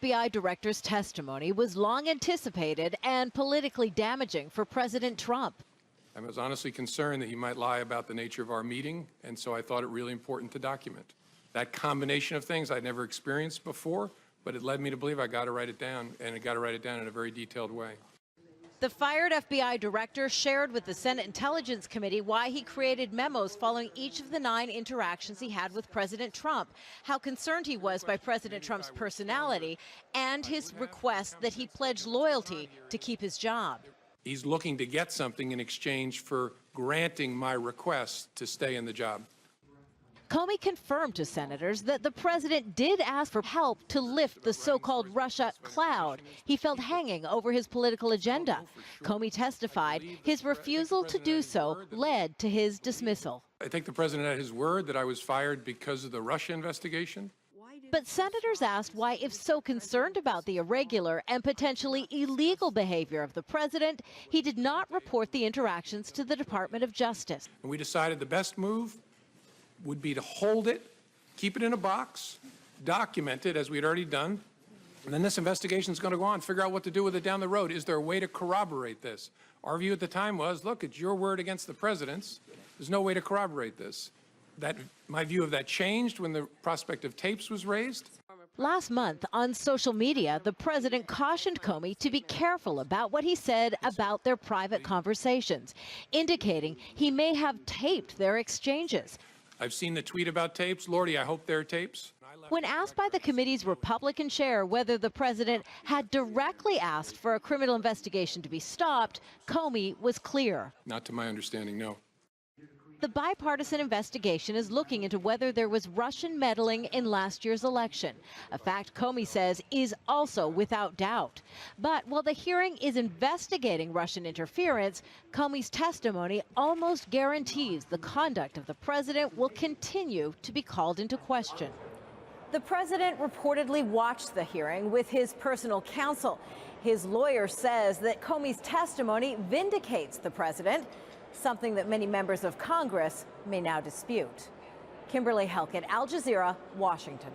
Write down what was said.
FBI director's testimony was long anticipated and politically damaging for President Trump. I was honestly concerned that he might lie about the nature of our meeting, and so I thought it really important to document. That combination of things I'd never experienced before, but it led me to believe I got to write it down, and I got to write it down in a very detailed way. The fired FBI director shared with the Senate Intelligence Committee why he created memos following each of the 9 interactions he had with President Trump, how concerned he was by President Trump's personality, and his request that he pledge loyalty to keep his job. He's looking to get something in exchange for granting my request to stay in the job. Comey confirmed to senators that the president did ask for help to lift the so-called Russia cloud he felt hanging over his political agenda. Comey testified his refusal to do so led to his dismissal. I think the president had his word that I was fired because of the Russia investigation. But senators asked why, if so concerned about the irregular and potentially illegal behavior of the president, he did not report the interactions to the Department of Justice. And we decided the best move would be to hold it, keep it in a box, document it as we had already done, and then this investigation is going to go on, figure out what to do with it down the road. Is there a way to corroborate this? Our view at the time was, look, it's your word against the president's. There's no way to corroborate this. My view of that changed when the prospect of tapes was raised. Last month on social media, the president cautioned Comey to be careful about what he said about their private conversations, indicating he may have taped their exchanges. I've seen the tweet about tapes. Lordy, I hope there are tapes. When asked by the committee's Republican chair whether the president had directly asked for a criminal investigation to be stopped, Comey was clear. Not to my understanding, no. The bipartisan investigation is looking into whether there was Russian meddling in last year's election, a fact Comey says is also without doubt. But while the hearing is investigating Russian interference, Comey's testimony almost guarantees the conduct of the president will continue to be called into question. The president reportedly watched the hearing with his personal counsel. His lawyer says that Comey's testimony vindicates the president, something that many members of Congress may now dispute. Kimberly Helkett, Al Jazeera, Washington.